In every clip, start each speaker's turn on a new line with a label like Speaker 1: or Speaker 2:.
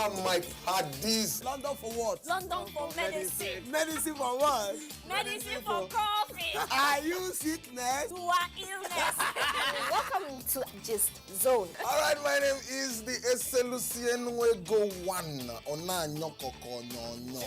Speaker 1: and my paddies.
Speaker 2: London for what?
Speaker 3: London for medicine.
Speaker 2: Medicine for what?
Speaker 3: Medicine for coffee.
Speaker 2: Are you sickness?
Speaker 3: To our illness. Welcome to Gist Zone.
Speaker 1: All right, my name is the Eselusien Wego One. Ona nyokoko nyonyo.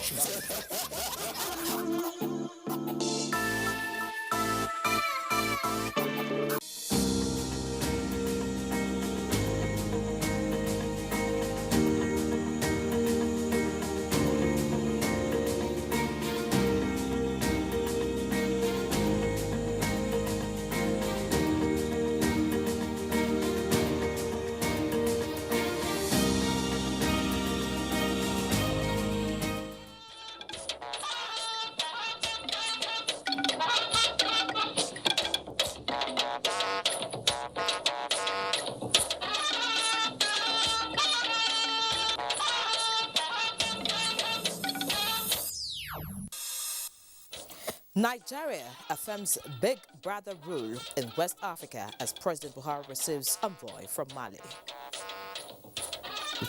Speaker 4: Nigeria affirms Big Brother rule in West Africa as President Buhari receives envoy from Mali.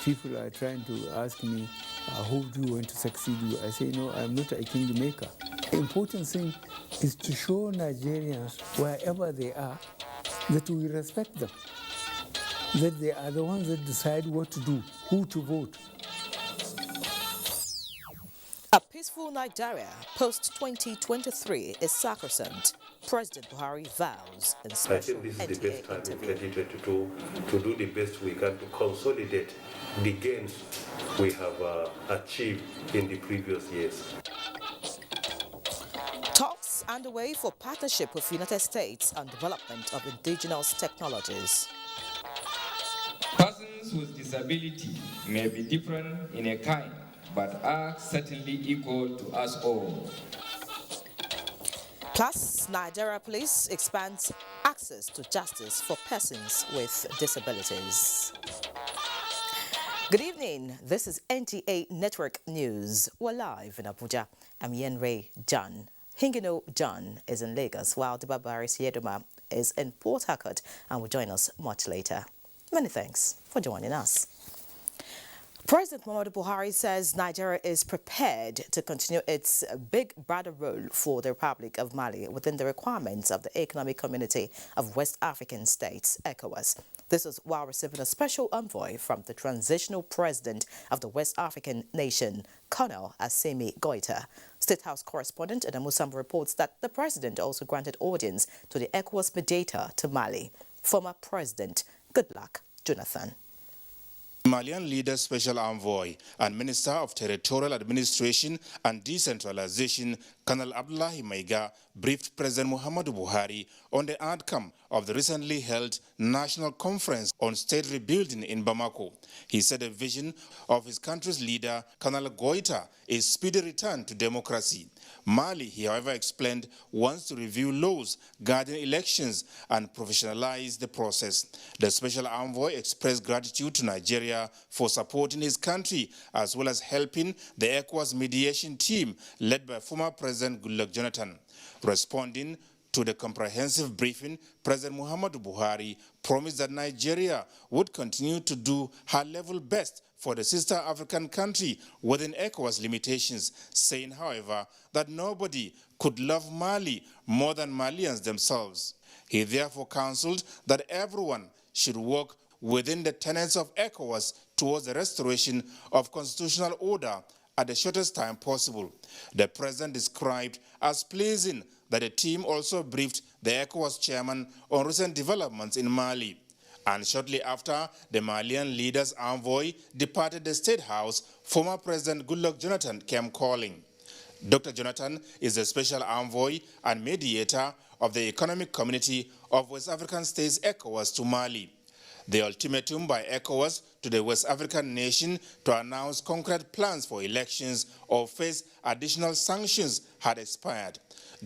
Speaker 5: People are trying to ask me, who do you want to succeed you? I say, no, I'm not a kingmaker. The important thing is to show Nigerians, wherever they are, that we respect them, that they are the ones that decide what to do, who to vote.
Speaker 4: A peaceful Nigeria post-2023 is sacrosanct. President Buhari vows in special
Speaker 6: I think this is
Speaker 4: NTA
Speaker 6: the best time
Speaker 4: interview.
Speaker 6: in 2022 to do the best we can to consolidate the gains we have achieved in the previous years.
Speaker 4: Talks underway for partnership with United States on development of indigenous technologies.
Speaker 7: Persons with disability may be different in a kind, but are certainly equal to us all.
Speaker 4: Plus, Nigeria Police expands access to justice for persons with disabilities. Good evening. This is NTA Network News. We're live in Abuja. I'm Yenre John. Hingino John is in Lagos, while Dibabaris Yeduma is in Port Harcourt and will join us much later. Many thanks for joining us. President Muhammadu Buhari says Nigeria is prepared to continue its Big Brother role for the Republic of Mali within the requirements of the Economic Community of West African States, ECOWAS. This was while receiving a special envoy from the transitional president of the West African nation, Colonel Assimi Goita. State House correspondent Adamu Sambo reports that the president also granted audience to the ECOWAS mediator to Mali, former President Goodluck Jonathan.
Speaker 8: Malian leader, special envoy and Minister of Territorial Administration and Decentralization, Colonel Abdullahi Maiga, briefed President Muhammadu Buhari on the outcome of the recently held National Conference on State Rebuilding in Bamako. He said the vision of his country's leader, Colonel Goita, is speedy return to democracy. Mali, he however explained, wants to review laws guarding elections and professionalize the process. The special envoy expressed gratitude to Nigeria for supporting his country as well as helping the ECOWAS mediation team led by former President Goodluck Jonathan. Responding to the comprehensive briefing, President Muhammadu Buhari promised that Nigeria would continue to do her level best for the sister African country within ECOWAS limitations, saying, however, that nobody could love Mali more than Malians themselves. He therefore counseled that everyone should work within the tenets of ECOWAS towards the restoration of constitutional order at the shortest time possible. The president described as pleasing that the team also briefed the ECOWAS chairman on recent developments in Mali. And shortly after the Malian leader's envoy departed the State House, former President Goodluck Jonathan came calling. Dr. Jonathan is the special envoy and mediator of the Economic Community of West African States, ECOWAS, to Mali. The ultimatum by ECOWAS to the West African nation to announce concrete plans for elections or face additional sanctions had expired.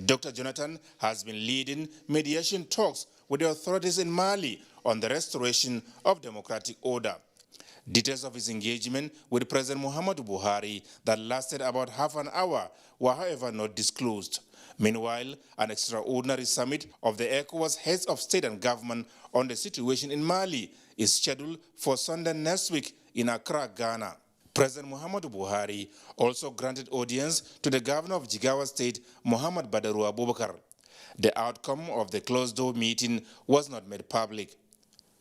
Speaker 8: Dr. Jonathan has been leading mediation talks with the authorities in Mali on the restoration of democratic order. Details of his engagement with President Muhammadu Buhari that lasted about half an hour were, however, not disclosed. Meanwhile, an extraordinary summit of the ECOWAS heads of state and government on the situation in Mali is scheduled for Sunday next week in Accra, Ghana. President Muhammadu Buhari also granted audience to the governor of Jigawa State, Muhammad Badaru Abubakar. The outcome of the closed-door meeting was not made public.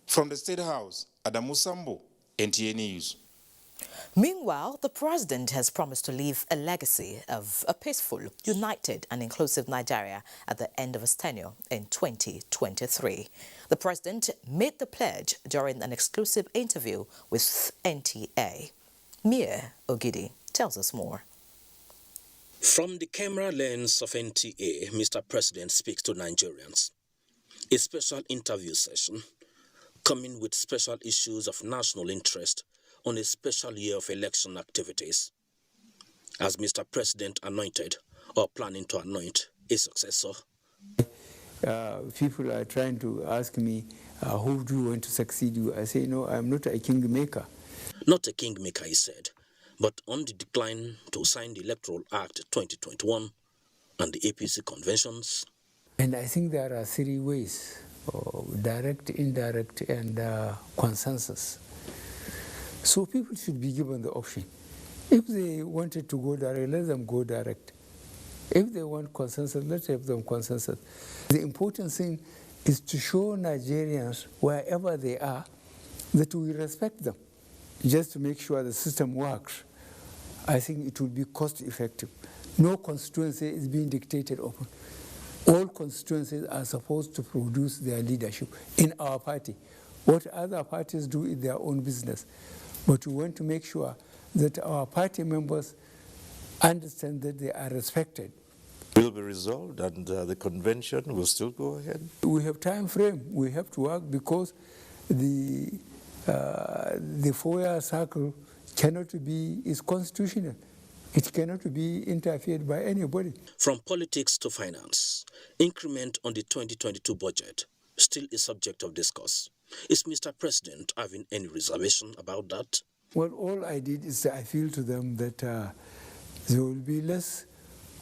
Speaker 8: From the State House, Adamu Sambo, NTA News.
Speaker 4: Meanwhile, the president has promised to leave a legacy of a peaceful, united and inclusive Nigeria at the end of his tenure in 2023. The president made the pledge during an exclusive interview with NTA. Mia Ogidi tells us more.
Speaker 9: From the camera lens of NTA, Mr. President speaks to Nigerians. A special interview session coming with special issues of national interest on a special year of election activities, as Mr. President anointed or planning to anoint a successor.
Speaker 5: People are trying to ask me, who do you want to succeed you? I say, no, I'm not a kingmaker.
Speaker 9: Not a kingmaker, he said, but on the decline to sign the Electoral Act 2021 and the APC conventions.
Speaker 5: And I think there are three ways, direct, indirect, and consensus. So people should be given the option. If they wanted to go direct, let them go direct. If they want consensus, let's have them consensus. The important thing is to show Nigerians, wherever they are, that we respect them, just to make sure the system works. I think it will be cost effective. No constituency is being dictated upon. All constituencies are supposed to produce their leadership in our party. What other parties do is their own business. But we want to make sure that our party members understand that they are respected.
Speaker 10: Will be resolved and the convention will still go ahead?
Speaker 5: We have time frame. We have to work because the 4-year cycle is constitutional. It cannot be interfered by anybody.
Speaker 9: From politics to finance, increment on the 2022 budget still a subject of discourse. Is Mr. President having any reservation about that?
Speaker 5: Well, all I did is I feel to them that there will be less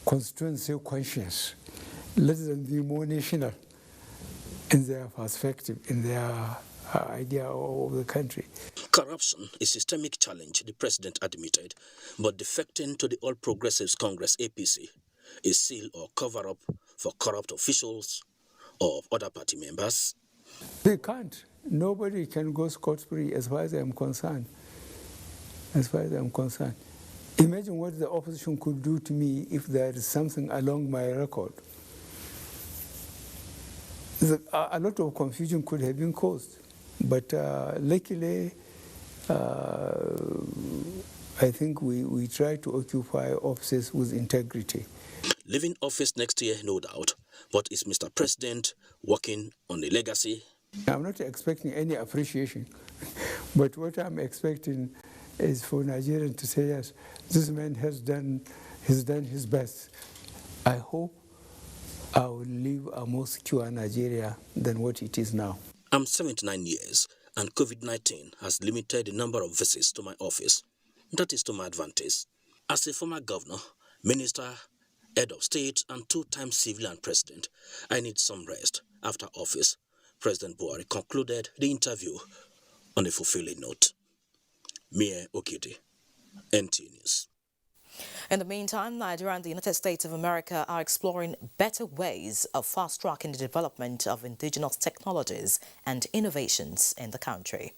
Speaker 5: constituency conscious. Let them be more national in their perspective, in their idea of the country.
Speaker 9: Corruption is a systemic challenge, the president admitted, but defecting to the All Progressives Congress APC is seal or cover-up for corrupt officials or other party members.
Speaker 5: They can't. Nobody can go scot-free as far as I'm concerned. As far as I'm concerned. Imagine what the opposition could do to me if there is something along my record. A lot of confusion could have been caused. But luckily, I think we try to occupy offices with integrity.
Speaker 9: Leaving office next year, no doubt. But is Mr. President working on a legacy?
Speaker 5: I'm not expecting any appreciation, but what I'm expecting is for Nigerians to say, yes, this man has done his best. I hope I will leave a more secure Nigeria than what it is now.
Speaker 9: I'm 79 years, and COVID-19 has limited the number of visits to my office. That is to my advantage. As a former governor, minister, head of state, and 2-time civilian president, I need some rest after office. President Buhari concluded the interview on a fulfilling note. Mia Okiti, NTA News.
Speaker 4: In the meantime, Nigeria and the United States of America are exploring better ways of fast-tracking the development of indigenous technologies and innovations in the country.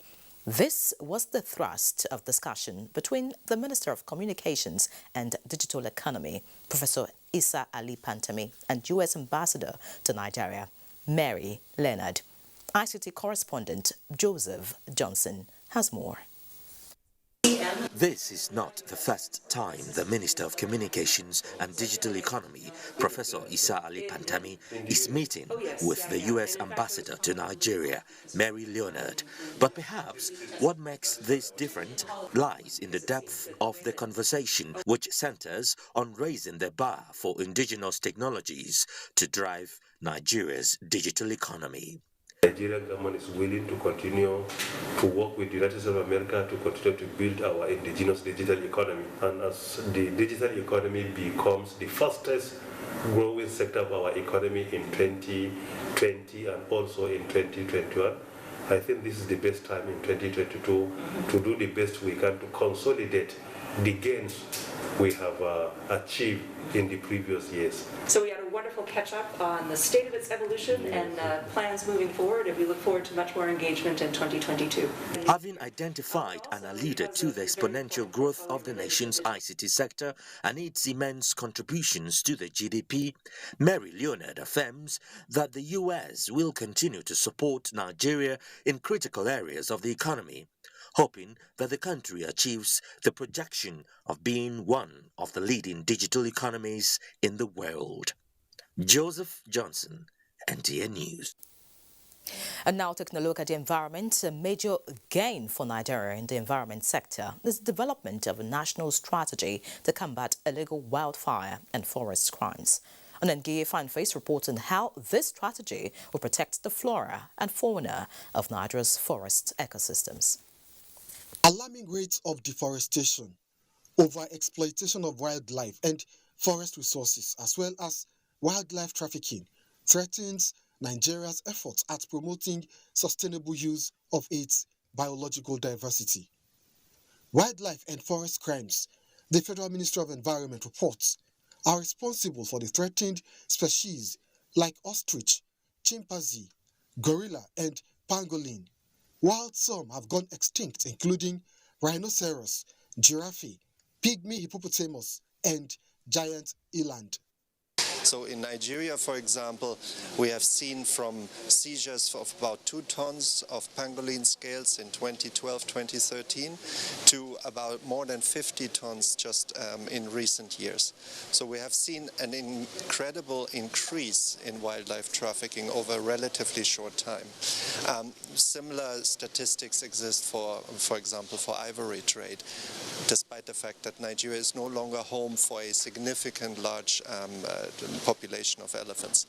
Speaker 4: This was the thrust of discussion between the Minister of Communications and Digital Economy, Professor Issa Ali Pantami, and U.S. Ambassador to Nigeria, Mary Leonard. ICT correspondent Joseph Johnson has more.
Speaker 11: This is not the first time the Minister of Communications and Digital Economy, Professor Issa Ali Pantami, is meeting with the U.S. Ambassador to Nigeria, Mary Leonard. But perhaps what makes this different lies in the depth of the conversation, which centers on raising the bar for indigenous technologies to drive Nigeria's digital economy.
Speaker 6: The Nigerian government is willing to continue to work with the United States of America to continue to build our indigenous digital economy. And as the digital economy becomes the fastest growing sector of our economy in 2020 and also in 2021, I think this is the best time in 2022 to do the best we can to consolidate the gains we have achieved in the previous years.
Speaker 12: So we had a wonderful catch-up on the state of its evolution and plans moving forward, and we look forward to much more engagement in 2022.
Speaker 11: Having identified and alluded to the exponential growth of the nation's ICT sector and its immense contributions to the GDP, Mary Leonard affirms that the U.S. will continue to support Nigeria in critical areas of the economy, hoping that the country achieves the projection of being one of the leading digital economies in the world. Joseph Johnson, NTA News.
Speaker 4: And now taking a look at the environment, a major gain for Nigeria in the environment sector is the development of a national strategy to combat illegal wildfire and forest crimes. An NTA Fanface reports on how this strategy will protect the flora and fauna of Nigeria's forest ecosystems.
Speaker 13: Alarming rates of deforestation, over-exploitation of wildlife and forest resources, as well as wildlife trafficking, threatens Nigeria's efforts at promoting sustainable use of its biological diversity. Wildlife and forest crimes, the Federal Ministry of Environment reports, are responsible for the threatened species like ostrich, chimpanzee, gorilla, and pangolin, while some have gone extinct, including rhinoceros, giraffe, pygmy hippopotamus, and giant eland.
Speaker 14: So in Nigeria, for example, we have seen from seizures of about 2 tons of pangolin scales in 2012-2013 to about more than 50 tons just in recent years. So we have seen an incredible increase in wildlife trafficking over a relatively short time. Similar statistics exist for example, for ivory trade, despite the fact that Nigeria is no longer home for a significant large population of elephants.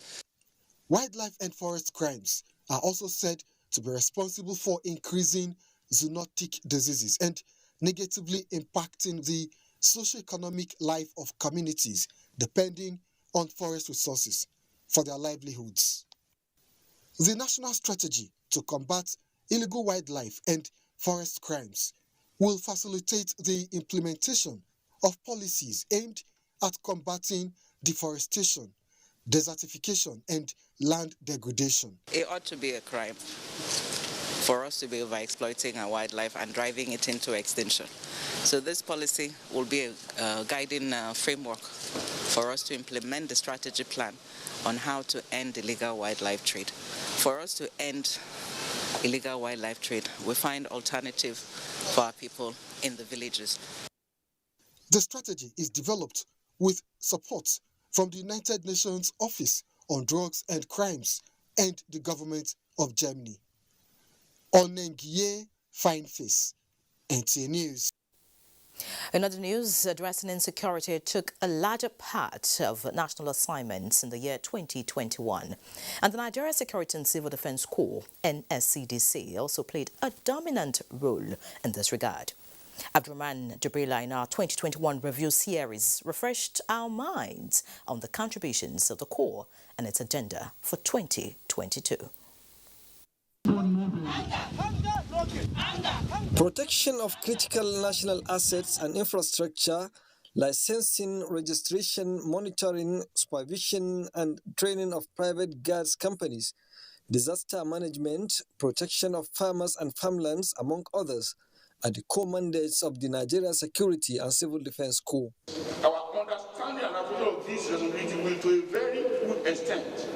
Speaker 13: Wildlife and forest crimes are also said to be responsible for increasing zoonotic diseases and negatively impacting the socio-economic life of communities depending on forest resources for their livelihoods. The national strategy to combat illegal wildlife and forest crimes will facilitate the implementation of policies aimed at combating deforestation, desertification, and land degradation.
Speaker 15: It ought to be a crime for us to be overexploiting our wildlife and driving it into extinction. So this policy will be a guiding framework for us to implement the strategy plan on how to end illegal wildlife trade. For us to end illegal wildlife trade, we find alternative for our people in the villages.
Speaker 13: The strategy is developed with support from the United Nations Office on Drugs and Crimes and the government of Germany. Onengie Fineface, NTA News.
Speaker 4: In other news, addressing insecurity took a larger part of national assignments in the year 2021. And the Nigeria Security and Civil Defense Corps, NSCDC, also played a dominant role in this regard. Abdurrahman Jibrila in our 2021 review series refreshed our minds on the contributions of the Corps and its agenda for 2022.
Speaker 16: Protection of critical national assets and infrastructure, licensing, registration, monitoring, supervision, and training of private guards companies, disaster management, protection of farmers and farmlands, among others, are the core mandates of the Nigeria Security and Civil Defense Corps.
Speaker 17: Our understanding and application of this responsibility will, to a very good extent,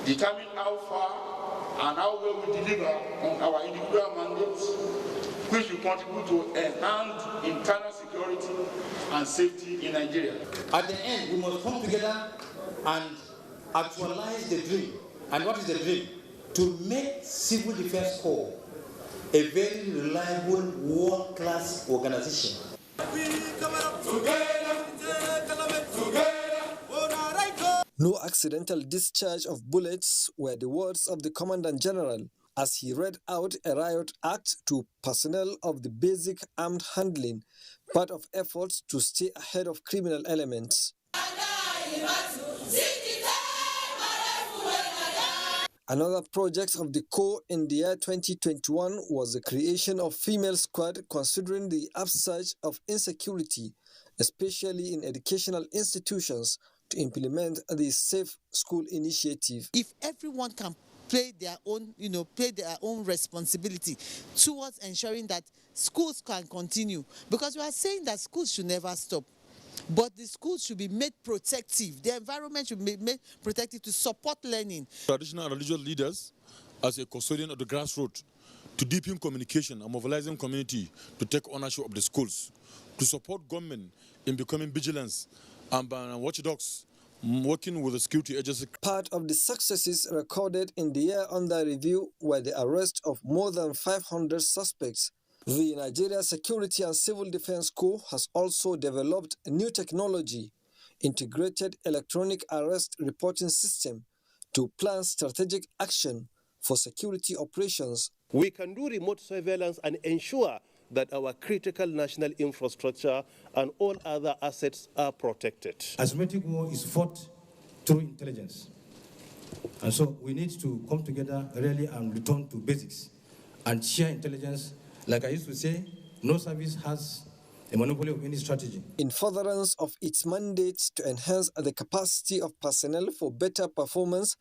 Speaker 17: determine how far and how well we deliver on our individual mandates, which will contribute to enhance internal security and safety in Nigeria.
Speaker 18: At the end, we must come together and actualize the dream. And what is the dream? To make Civil Defense Corps a very reliable, world-class organization.
Speaker 16: No accidental discharge of bullets were the words of the Commandant General as he read out a riot act to personnel of the basic armed handling, part of efforts to stay ahead of criminal elements. Another project of the Corps in the year 2021 was the creation of female squad, considering the upsurge of insecurity, especially in educational institutions, to implement the Safe School initiative.
Speaker 2: If everyone can play their own responsibility towards ensuring that schools can continue, because we are saying that schools should never stop, but the schools should be made protective. The environment should be made protective to support learning.
Speaker 19: Traditional and religious leaders, as a custodian of the grassroots, to deepen communication and mobilizing community to take ownership of the schools, to support government in becoming vigilance and watchdogs, working with the security agency.
Speaker 16: Part of the successes recorded in the year under review were the arrest of more than 500 suspects. The Nigeria Security and Civil Defense Corps has also developed a new technology, integrated electronic arrest reporting system, to plan strategic action for security operations.
Speaker 6: We can do remote surveillance and ensure that our critical national infrastructure and all other assets are protected.
Speaker 18: Asymmetric war is fought through intelligence. And so we need to come together really and return to basics and share intelligence. Like I used to say, no service has a monopoly of any strategy.
Speaker 16: In furtherance of its mandate to enhance the capacity of personnel for better performance,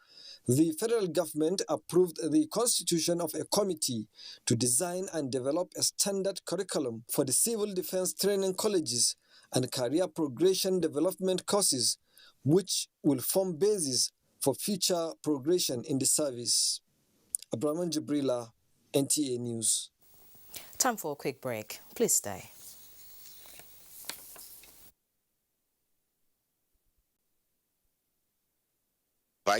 Speaker 16: the federal government approved the constitution of a committee to design and develop a standard curriculum for the civil defense training colleges and career progression development courses, which will form basis for future progression in the service. Abraman Jibrila, NTA News.
Speaker 4: Time for a quick break. Please stay.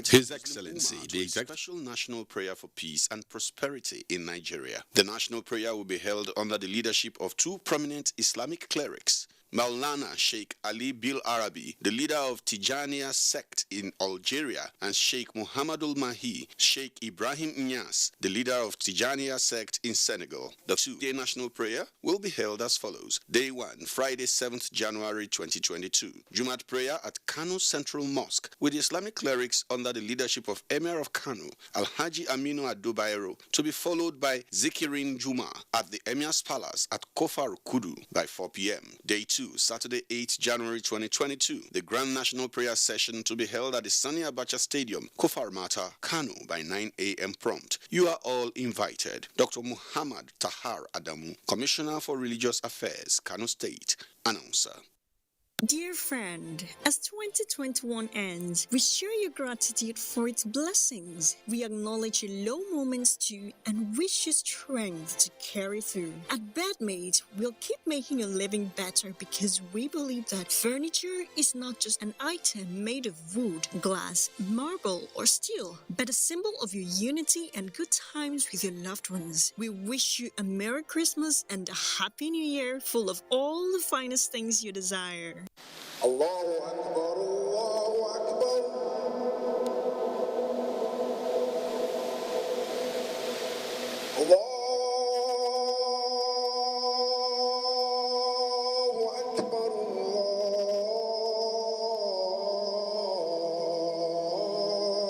Speaker 20: His Excellency, the Special National Prayer for Peace and Prosperity in Nigeria. The national prayer will be held under the leadership of two prominent Islamic clerics, Maulana Sheikh Ali Bil Arabi, the leader of Tijaniya sect in Algeria, and Sheikh Muhammadul Mahi, Sheikh Ibrahim Niass, the leader of Tijaniya sect in Senegal. The two-day national prayer will be held as follows. Day 1, Friday 7th January 2022. Jumat prayer at Kano Central Mosque with the Islamic clerics under the leadership of Emir of Kano, Alhaji Aminu Adobairo, to be followed by Zikirin Juma at the Emir's Palace at Kofar Kudu by 4 p.m. Day 2, Saturday 8 January 2022, the Grand National Prayer Session to be held at the Sani Abacha Stadium, Kofar Mata, Kano by 9 a.m. prompt. You are all invited. Dr. Muhammad Tahar Adamu, Commissioner for Religious Affairs, Kano State, announcer.
Speaker 21: Dear friend, as 2021 ends, we share your gratitude for its blessings. We acknowledge your low moments too and wish you strength to carry through. At Bedmate, we'll keep making your living better because we believe that furniture is not just an item made of wood, glass, marble, or steel, but a symbol of your unity and good times with your loved ones. We wish you a Merry Christmas and a Happy New Year full of all the finest things you desire.
Speaker 22: Allahu Akbar, Allahu Akbar. Allahu Akbar,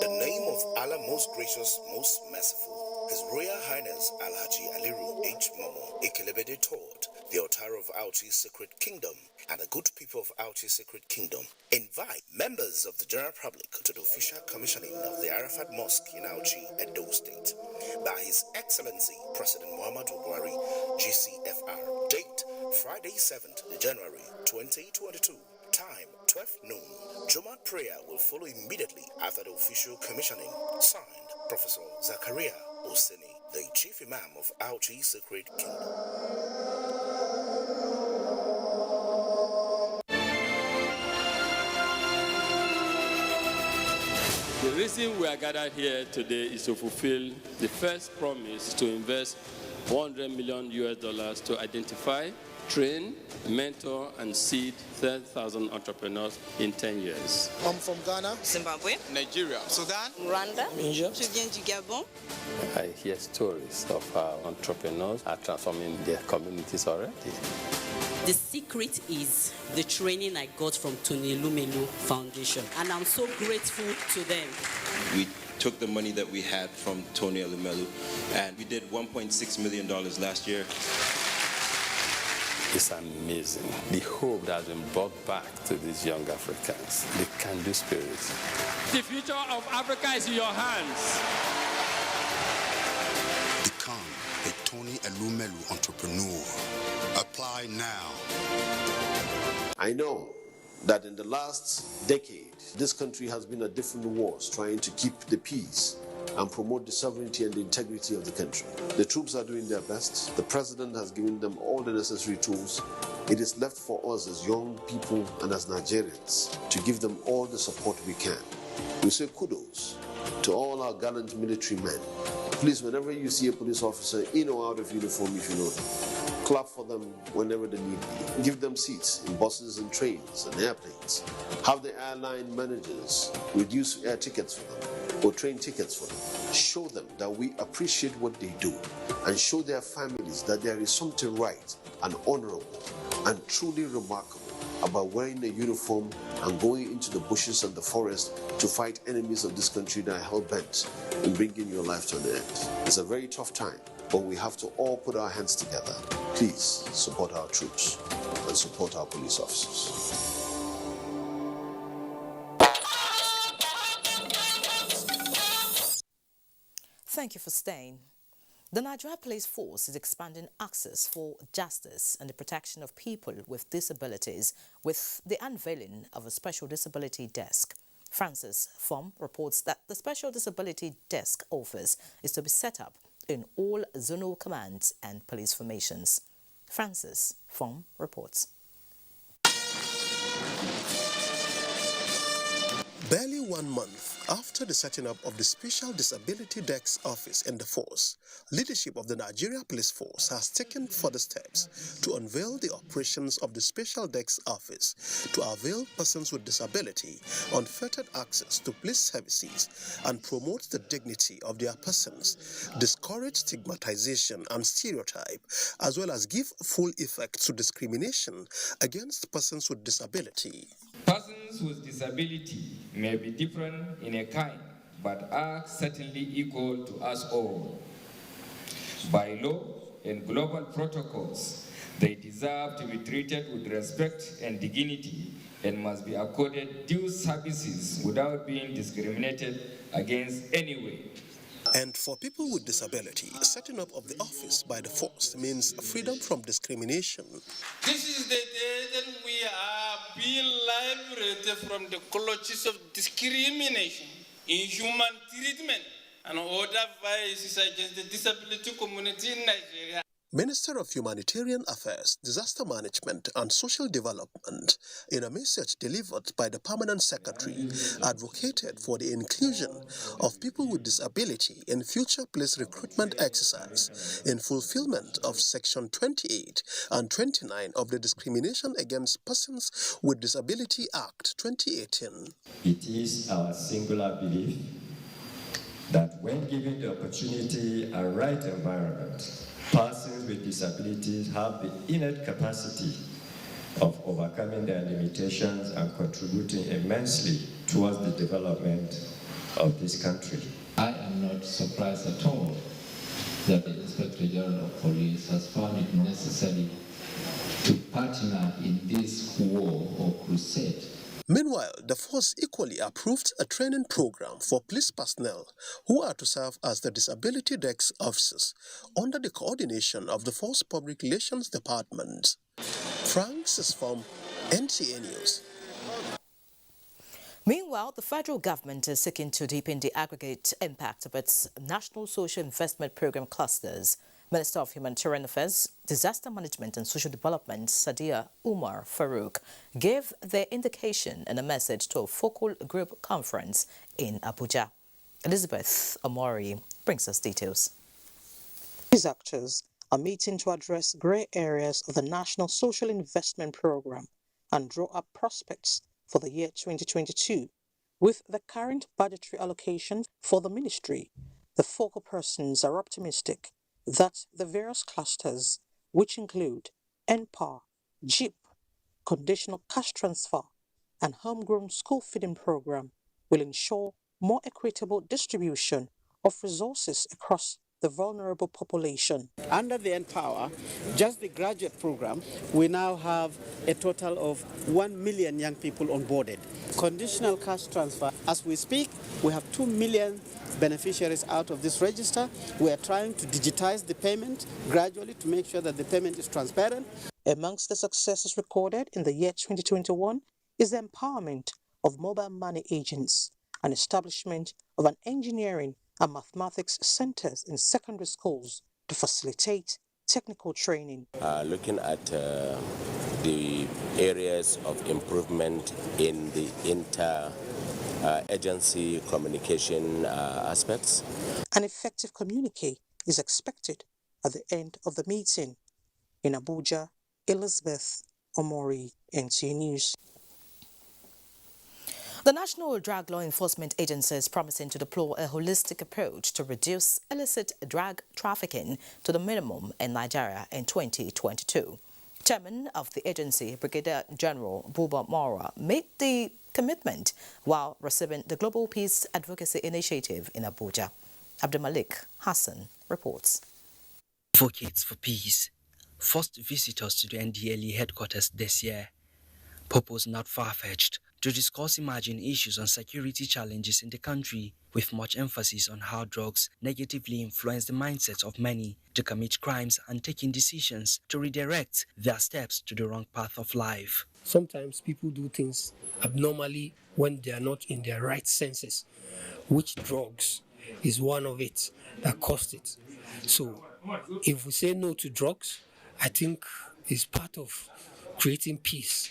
Speaker 23: The name of Allah, most gracious, most merciful, His Royal Highness Alhaji Aliru H. Momo, Ikelebede Todd, the Otaro of Auchi Sacred Kingdom, and the good people of Auchi Sacred Kingdom invite members of the general public to the official commissioning of the Arafat Mosque in Auchi, Edo State, by His Excellency President Muhammadu Buhari, GCFR. Date, Friday 7th January 2022. Time, 12 noon. Juma prayer will follow immediately after the official commissioning. Signed, Professor Zakaria Oseni, the Chief Imam of Auchi Sacred Kingdom.
Speaker 24: The reason we are gathered here today is to fulfill the first promise to invest $100 million to identify, train, mentor, and seed 30,000 entrepreneurs in 10 years.
Speaker 2: I'm from Ghana,
Speaker 25: Zimbabwe,
Speaker 2: Nigeria,
Speaker 25: Sudan,
Speaker 2: Rwanda,
Speaker 25: Niger, Gabon.
Speaker 26: I hear stories of how entrepreneurs are transforming their communities already.
Speaker 27: The secret is the training I got from Tony Lumelu Foundation, and I'm so grateful to them.
Speaker 28: We
Speaker 1: took the money that we had from Tony Elumelu, and we did $1.6 million last year.
Speaker 26: It's amazing. The hope that has been brought back to these young Africans, the can-do spirit.
Speaker 24: The future of Africa is in your hands.
Speaker 3: Become a Tony Elumelu entrepreneur. Apply now.
Speaker 5: I know that in the last decade, this country has been at different wars trying to keep the peace and promote the sovereignty and the integrity of the country. The troops are doing their best. The president has given them all the necessary tools. It is left for us as young people and as Nigerians to give them all the support we can. We say kudos to all our gallant military men. Please, whenever you see a police officer in or out of uniform, if you know them, clap for them whenever they need be. Give them seats in buses and trains and airplanes. Have the airline managers reduce air tickets for them or train tickets for them. Show them that we appreciate what they do and show their families that there is something right and honorable and truly remarkable about wearing a uniform and going into the bushes and the forest to fight enemies of this country that are hell-bent in bringing your life to an end. It's a very tough time, but we have to all put our hands together. Please support our troops and support our police officers.
Speaker 4: Thank you for staying. The Nigerian Police Force is expanding access for justice and the protection of people with disabilities with the unveiling of a special disability desk. Francis Fom reports that the special disability desk office is to be set up in all zonal commands and police formations. Francis Fom reports.
Speaker 7: Barely 1 month after the setting up of the Special Disability Desk Office in the force, leadership of the Nigeria Police Force has taken further steps to unveil the operations of the Special Desk Office to avail persons with disability unfettered access to police services and promote the dignity of their persons, discourage stigmatization and stereotype, as well as give full effect to discrimination against persons with disability.
Speaker 8: Persons with disability may be different in a kind, but are certainly equal to us all. By law and global protocols, they deserve to be treated with respect and dignity and must be accorded due services without being discriminated against anyway.
Speaker 7: And for people with disability, setting up of the office by the force means freedom from discrimination.
Speaker 17: This is the day that we are being liberated from the clutches of discrimination, inhuman treatment, and other vices against the disability community in Nigeria.
Speaker 7: Minister of Humanitarian Affairs, Disaster Management and Social Development, in a message delivered by the Permanent Secretary, advocated for the inclusion of people with disability in future police recruitment exercise in fulfillment of Section 28 and 29 of the Discrimination Against Persons with Disability Act 2018.
Speaker 10: It is our singular belief that when given the opportunity and right environment, persons with disabilities have the innate capacity of overcoming their limitations and contributing immensely towards the development of this country.
Speaker 25: I am not surprised at all that the Inspector General of Police has found it necessary to partner in this war or crusade.
Speaker 7: Meanwhile, the force equally approved a training program for police personnel who are to serve as the Disability Desk officers under the coordination of the Force Public Relations Department. Francis from NTA News.
Speaker 4: Meanwhile, the federal government is seeking to deepen the aggregate impact of its National Social Investment Program clusters. Minister of Humanitarian Affairs, Disaster Management and Social Development, Sadia Umar Farouk, gave their indication in a message to a focal group conference in Abuja. Elizabeth Amori brings us details.
Speaker 28: These actors are meeting to address grey areas of the National Social Investment Program and draw up prospects for the year 2022. With the current budgetary allocation for the ministry, the focal persons are optimistic that the various clusters, which include NPAR, JIP, conditional cash transfer, and homegrown school feeding program, will ensure more equitable distribution of resources across the vulnerable population.
Speaker 6: Under the Empower, just the graduate program, we now have a total of 1 million young people onboarded. Conditional cash transfer, as we speak, we have 2 million beneficiaries out of this register. We are trying to digitize the payment gradually to make sure that the payment is transparent.
Speaker 28: Amongst the successes recorded in the year 2021 is the empowerment of mobile money agents and establishment of an engineering and mathematics centers in secondary schools to facilitate technical training.
Speaker 9: Looking at the areas of improvement in the inter-agency communication aspects.
Speaker 28: An effective communique is expected at the end of the meeting. In Abuja, Elizabeth Omori, NTA News.
Speaker 4: The National Drug Law Enforcement Agency is promising to deploy a holistic approach to reduce illicit drug trafficking to the minimum in Nigeria in 2022. Chairman of the agency, Brigadier General Buba Mara, made the commitment while receiving the Global Peace Advocacy Initiative in Abuja. Abdulmalik Hassan reports.
Speaker 11: Advocates for Peace, first visitors to the NDLEA headquarters this year. Purpose not far-fetched, to discuss emerging issues and security challenges in the country, with much emphasis on how drugs negatively influence the mindsets of many to commit crimes and taking decisions to redirect their steps to the wrong path of life.
Speaker 12: Sometimes people do things abnormally when they are not in their right senses, which drugs is one of it that caused it. So if we say no to drugs, I think it's part of creating peace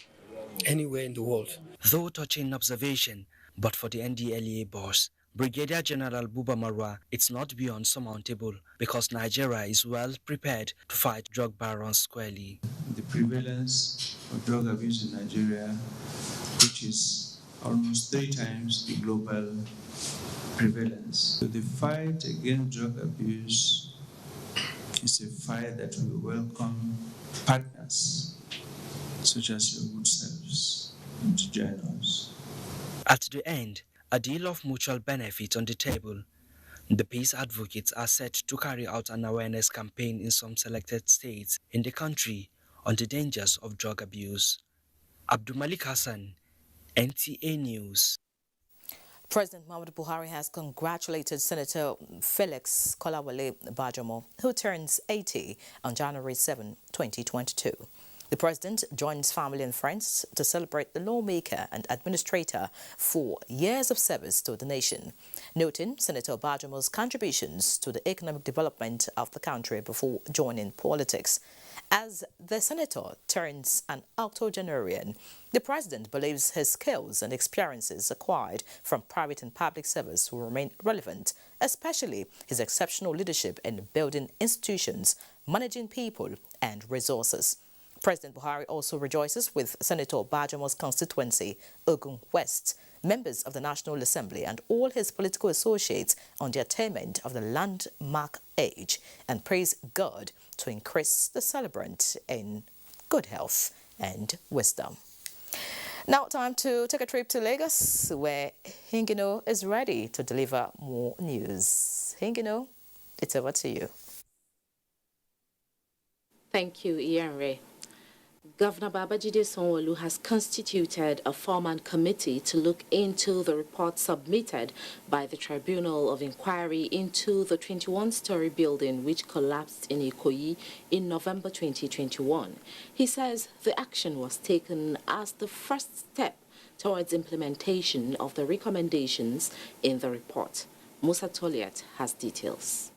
Speaker 12: anywhere in the world.
Speaker 11: Though touching observation, but for the NDLEA boss, Brigadier General Buba Marwa, it's not beyond surmountable because Nigeria is well prepared to fight drug barons squarely.
Speaker 13: The prevalence of drug abuse in Nigeria, which is almost 3 times the global prevalence. So the fight against drug abuse is a fight that we welcome partners such as your good selves to join us.
Speaker 11: At the end, a deal of mutual benefit on the table. The peace advocates are set to carry out an awareness campaign in some selected states in the country on the dangers of drug abuse. Abdulmalik Hassan, NTA News.
Speaker 4: President Muhammadu Buhari has congratulated Senator Felix Kolawole Bajamo, who turns 80 on January 7, 2022. The president joins family and friends to celebrate the lawmaker and administrator for years of service to the nation, noting Senator Bajamo's contributions to the economic development of the country before joining politics. As the senator turns an octogenarian, the president believes his skills and experiences acquired from private and public service will remain relevant, especially his exceptional leadership in building institutions, managing people and resources. President Buhari also rejoices with Senator Bajamo's constituency, Ogun West, members of the National Assembly and all his political associates on the attainment of the landmark age, and praise God to increase the celebrant in good health and wisdom. Now time to take a trip to Lagos, where Hingino is ready to deliver more news. Hingino, it's over to you.
Speaker 14: Thank you, Ianre. Governor Babajide Sanwo-Olu has constituted a four-man committee to look into the report submitted by the Tribunal of Inquiry into the 21-story building which collapsed in Ikoyi in November 2021. He says the action was taken as the first step towards implementation of the recommendations in the report. Musa Toliat has details.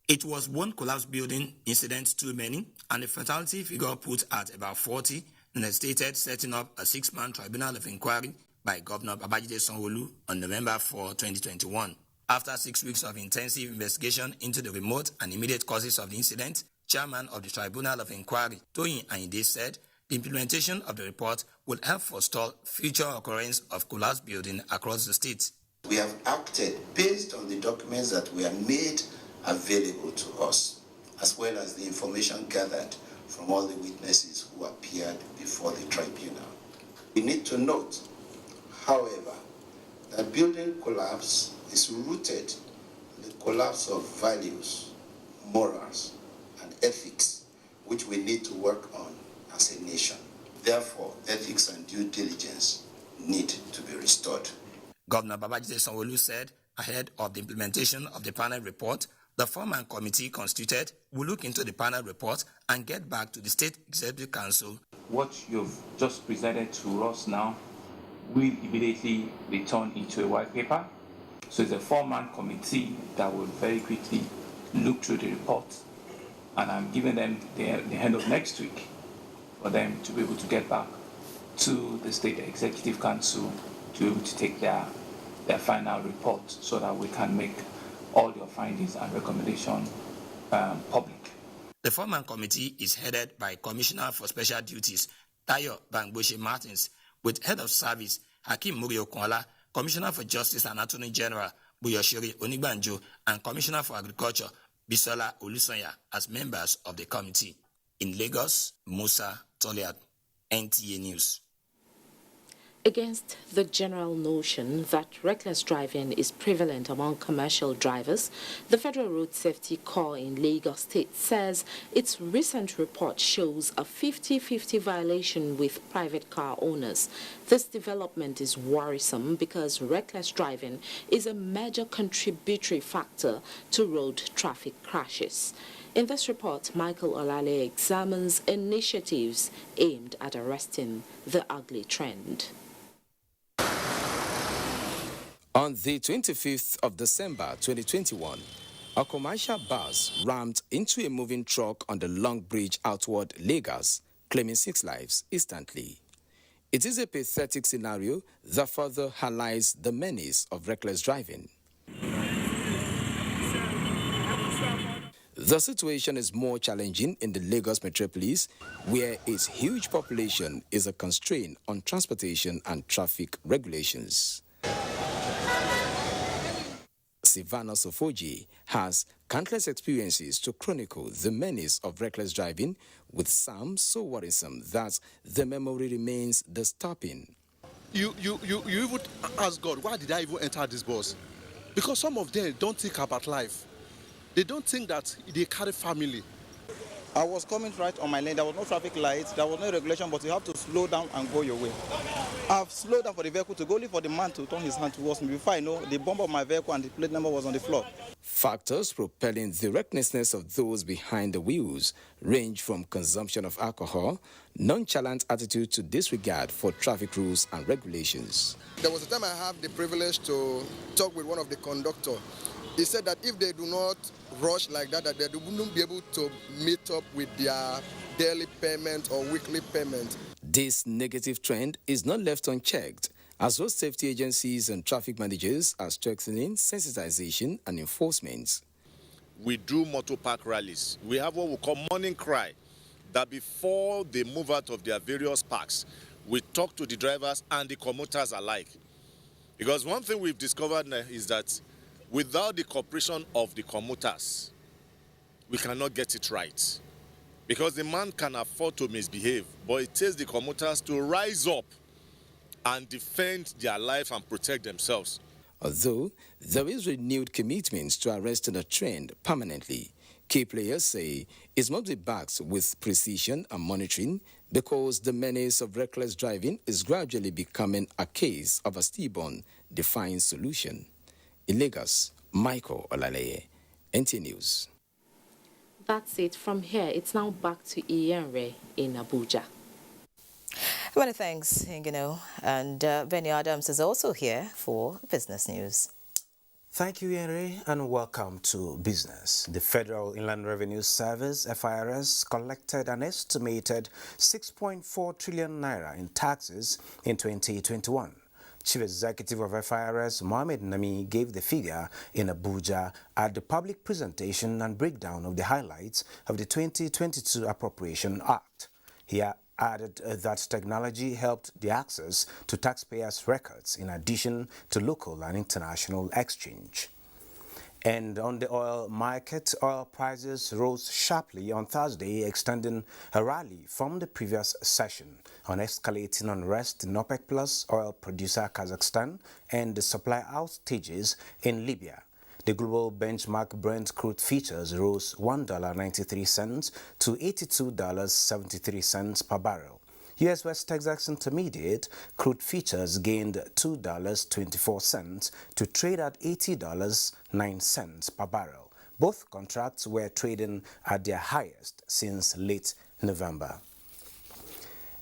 Speaker 15: It was one collapsed building incident too many, and the fatality figure put at about 40, necessitated setting up a 6-man tribunal of inquiry by Governor Babajide Sanwo-Olu on November 4, 2021. After 6 weeks of intensive investigation into the remote and immediate causes of the incident, Chairman of the Tribunal of Inquiry, Toyin Ayinde, said the implementation of the report will help forestall future occurrence of collapsed buildings across the state.
Speaker 19: We have acted based on the documents that were made available to us, as well as the information gathered from all the witnesses who appeared before the tribunal. We need to note, however, that building collapse is rooted in the collapse of values, morals, and ethics, which we need to work on as a nation. Therefore, ethics and due diligence need to be restored.
Speaker 15: Governor Babajide Sanwo-Olu said ahead of the implementation of the panel report, the four-man committee constituted will look into the panel report and get back to the State Executive Council.
Speaker 2: What you've just presented to us now will immediately be turned into a white paper. So it's a four-man committee that will very quickly look through the report. And I'm giving them the end of next week for them to be able to get back to the State Executive Council to be able to take their final report so that we can make all your findings and recommendations public.
Speaker 15: The four-man committee is headed by Commissioner for Special Duties, Tayo Bangboshe Martins, with Head of Service, Hakeem Muri-Okunla, Commissioner for Justice and Attorney General, Buyoshiri Onigbanjo, and Commissioner for Agriculture, Bisola Olusanya, as members of the committee. In Lagos, Musa Toliat, NTA News.
Speaker 14: Against the general notion that reckless driving is prevalent among commercial drivers, the Federal Road Safety Corps in Lagos State says its recent report shows a 50-50 violation with private car owners. This development is worrisome because reckless driving is a major contributory factor to road traffic crashes. In this report, Michael Olale examines initiatives aimed at arresting the ugly trend.
Speaker 16: On the 25th of December 2021, a commercial bus rammed into a moving truck on the Long Bridge outward Lagos, claiming 6 lives instantly. It is a pathetic scenario that further highlights the menace of reckless driving. The situation is more challenging in the Lagos metropolis, where its huge population is a constraint on transportation and traffic regulations. Sivana Sofoji has countless experiences to chronicle the menace of reckless driving, with some so worrisome that the memory remains disturbing.
Speaker 18: You even ask God, why did I even enter this bus? Because some of them don't think about life. They don't think that they carry family.
Speaker 20: I was coming right on my lane. There was no traffic lights. There was no regulation, but you have to slow down and go your way. I've slowed down for the vehicle to go, only for the man to turn his hand towards me. Before I know, the bumper of my vehicle and the plate number was on the floor.
Speaker 16: Factors propelling the recklessness of those behind the wheels range from consumption of alcohol, nonchalant attitude to disregard for traffic rules and regulations.
Speaker 21: There was a time I had the privilege to talk with one of the conductors. He said that if they do not rush like that they wouldn't be able to meet up with their daily payment or weekly payment.
Speaker 16: This negative trend is not left unchecked, as road safety agencies and traffic managers are strengthening sensitization and enforcement.
Speaker 20: We do motor park rallies. We have what we call morning cry, that before they move out of their various parks, we talk to the drivers and the commuters alike. Because one thing we've discovered is that without the cooperation of the commuters, we cannot get it right. Because the man can afford to misbehave, but it takes the commuters to rise up and defend their life and protect themselves.
Speaker 16: Although there is renewed commitment to arresting the trend permanently, key players say it must be backed with precision and monitoring, because the menace of reckless driving is gradually becoming a case of a stillborn, defined solution. In Lagos, Michael Olale, NTA News.
Speaker 14: That's it from here. It's now back to Iyanre in Abuja.
Speaker 4: Many thanks, Ingeno. And Benny Adams is also here for business news.
Speaker 22: Thank you, Henry, and welcome to business. The Federal Inland Revenue Service, FIRS, collected an estimated 6.4 trillion naira in taxes in 2021. Chief Executive of FIRS, Mohamed Nami, gave the figure in Abuja at the public presentation and breakdown of the highlights of the 2022 Appropriation Act. He added that technology helped the access to taxpayers' records in addition to local and international exchange. And on the oil market, oil prices rose sharply on Thursday, extending a rally from the previous session on escalating unrest in OPEC Plus, oil producer Kazakhstan, and the supply outages in Libya. The global benchmark Brent crude futures rose $1.93 to $82.73 per barrel. U.S. West Texas Intermediate crude futures gained $2.24 to trade at $80.09 per barrel. Both contracts were trading at their highest since late November.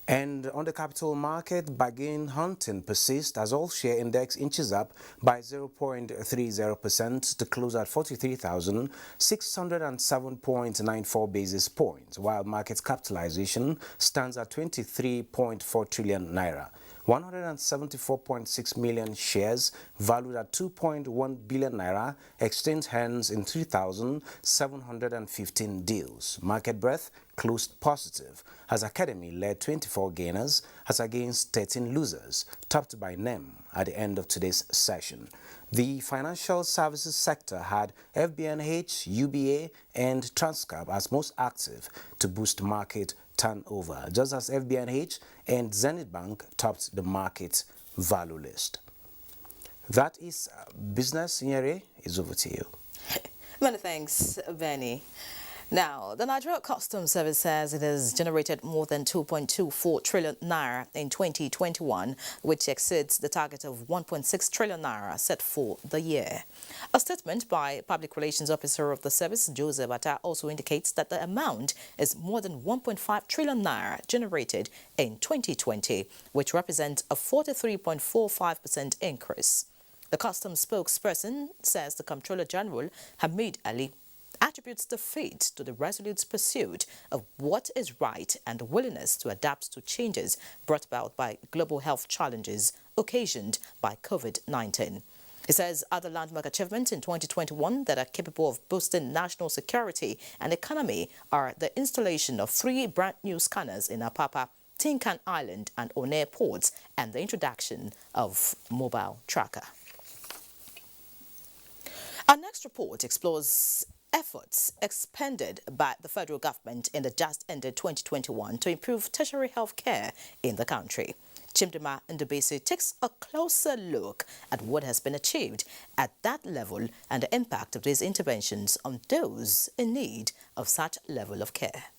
Speaker 22: And on the capital market, bargain hunting persists as all share index inches up by 0.30% to close at 43,607.94 basis points, while market capitalization stands at 23.4 trillion naira. 174.6 million shares valued at 2.1 billion naira exchanged hands in 3,715 deals. Market breadth closed positive as Academy led 24 gainers as against 13 losers, topped by NEM at the end of today's session. The financial services sector had FBNH, UBA, and Transcap as most active to boost market turnover, just as FBNH and Zenith Bank topped the market value list. That is business. Nyere, is over to you.
Speaker 4: Many thanks, Benny. Now, the Nigerian Customs Service says it has generated more than 2.24 trillion naira in 2021, which exceeds the target of 1.6 trillion naira set for the year. A statement by Public Relations Officer of the service, Joseph Atta, also indicates that the amount is more than 1.5 trillion naira generated in 2020, which represents a 43.45% increase. The customs spokesperson says the Comptroller General, Hamid Ali, attributes the feat to the resolute pursuit of what is right and willingness to adapt to changes brought about by global health challenges occasioned by COVID-19. He says other landmark achievements in 2021 that are capable of boosting national security and economy are the installation of 3 brand new scanners in Apapa, Tinkan Island and Onne ports, and the introduction of mobile tracker. Our next report explores efforts expended by the federal government in the just-ended 2021 to improve tertiary health care in the country. Chimdima Ndubisi takes a closer look at what has been achieved at that level and the impact of these interventions on those in need of such level of care.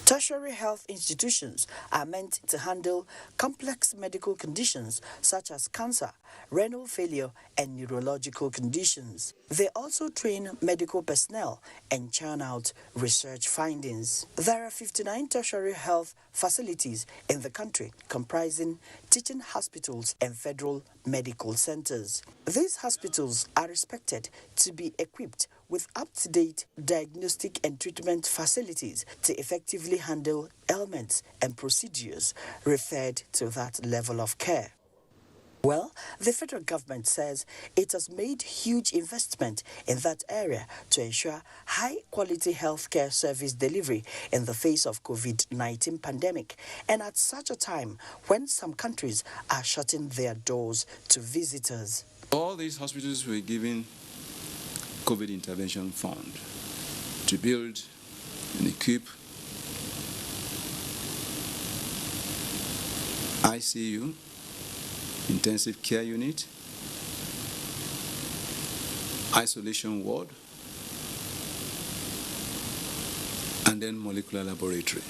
Speaker 1: Tertiary health institutions are meant to handle complex medical conditions such as cancer, renal failure, and neurological conditions. They also train medical personnel and churn out research findings. There are 59 tertiary health facilities in the country, comprising teaching hospitals and federal medical centers. These hospitals are expected to be equipped with up-to-date diagnostic and treatment facilities to effectively handle ailments and procedures referred to that level of care. Well, the federal government says it has made huge investment in that area to ensure high-quality healthcare service delivery in the face of COVID-19 pandemic, and at such a time when some countries are shutting their doors to visitors.
Speaker 3: All these hospitals were given COVID intervention fund to build and equip ICU, intensive care unit, isolation ward, and then molecular laboratory.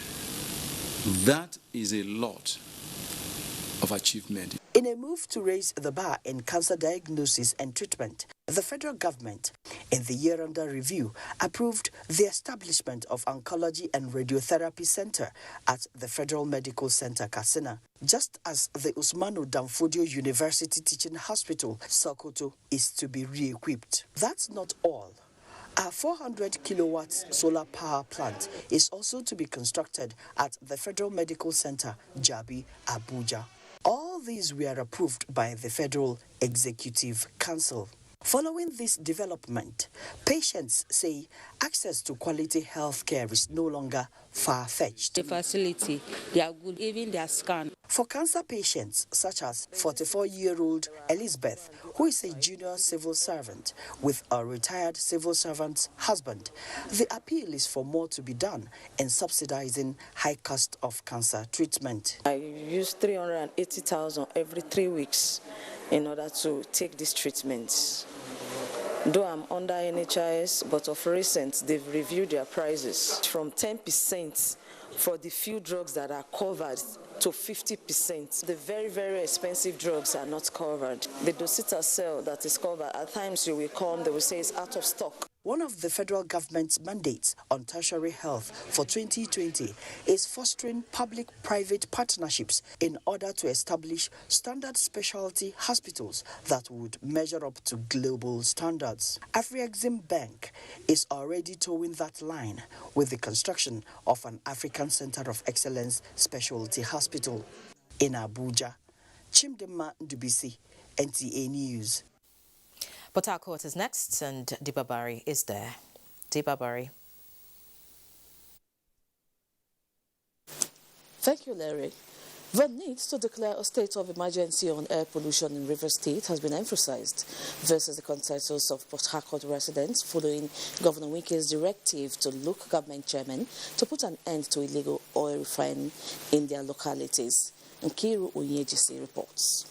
Speaker 3: That is a lot of achievement.
Speaker 1: In a move to raise the bar in cancer diagnosis and treatment, the federal government, in the year under review, approved the establishment of Oncology and Radiotherapy Center at the Federal Medical Center, Katsina, just as the Usmanu Danfodio University Teaching Hospital, Sokoto, is to be re-equipped. That's not all. A 400 kilowatts solar power plant is also to be constructed at the Federal Medical Center, Jabi, Abuja. All these were approved by the Federal Executive Council. Following this development, patients say access to quality health care is no longer far-fetched.
Speaker 5: The facility, they are good, even their scan.
Speaker 1: For cancer patients such as 44-year-old Elizabeth, who is a junior civil servant with a retired civil servant's husband, the appeal is for more to be done in subsidizing high cost of cancer treatment.
Speaker 5: I use 380,000 every 3 weeks in order to take these treatments. Though I'm under NHIS, but of recent, they've reviewed their prices from 10% for the few drugs that are covered to 50%. The very, very expensive drugs are not covered. The docetaxel that is covered, at times you will come, they will say it's out of stock.
Speaker 1: One of the federal government's mandates on tertiary health for 2020 is fostering public-private partnerships in order to establish standard specialty hospitals that would measure up to global standards. Afrexim Bank is already towing that line with the construction of an African Center of Excellence specialty hospital. In Abuja, Chimdema Ndubisi, NTA News.
Speaker 4: Port Harcourt is next, and Dibabari is there. Dibabari.
Speaker 8: Thank you, Larry. The need to declare a state of emergency on air pollution in Rivers State has been emphasized. This is the consensus of Port Harcourt residents following Governor Wike's directive to local government chairmen to put an end to illegal oil refining in their localities. Nkiru Onyejisi reports.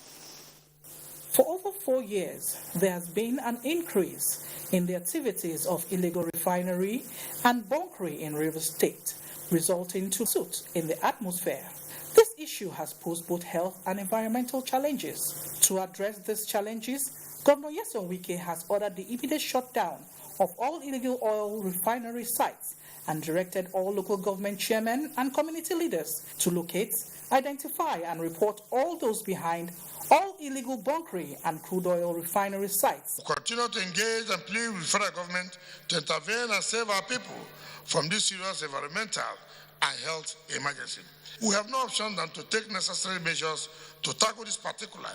Speaker 10: For over 4 years, there has been an increase in the activities of illegal refinery and bunkering in Rivers State, resulting to soot in the atmosphere. This issue has posed both health and environmental challenges. To address these challenges, Governor Nyesom Wike has ordered the immediate shutdown of all illegal oil refinery sites and directed all local government chairmen and community leaders to locate, identify and report all those behind all illegal bunkering and crude oil refinery sites.
Speaker 17: We continue to engage and plead with the federal government to intervene and save our people from this serious environmental and health emergency. We have no option than to take necessary measures to tackle this particular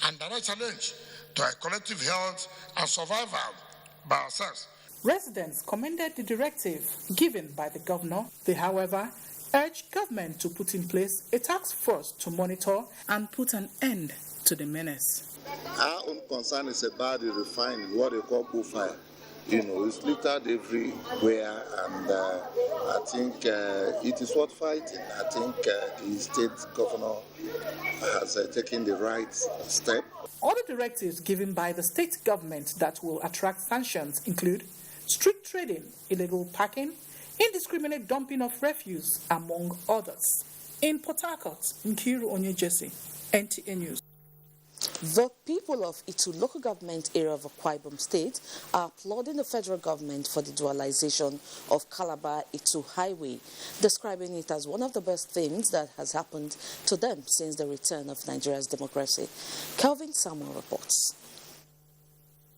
Speaker 17: and direct challenge to our collective health and survival by ourselves.
Speaker 10: Residents commended the directive given by the governor. They, however, urged government to put in place a task force to monitor and put an end to the menace.
Speaker 23: Our own concern is about the refining, what they call bullfire. You know, it's littered everywhere, and I think it is worth fighting. I think the state governor has taken the right step.
Speaker 10: Other directives given by the state government that will attract sanctions include strict trading, illegal packing, indiscriminate dumping of refuse, among others. In Port Harcourt, Nkiru Onyejisi, NTA News.
Speaker 8: The people of Itu local government area of Akwa Ibom State are applauding the federal government for the dualization of Calabar-Itu Highway, describing it as one of the best things that has happened to them since the return of Nigeria's democracy. Kelvin Samuel reports.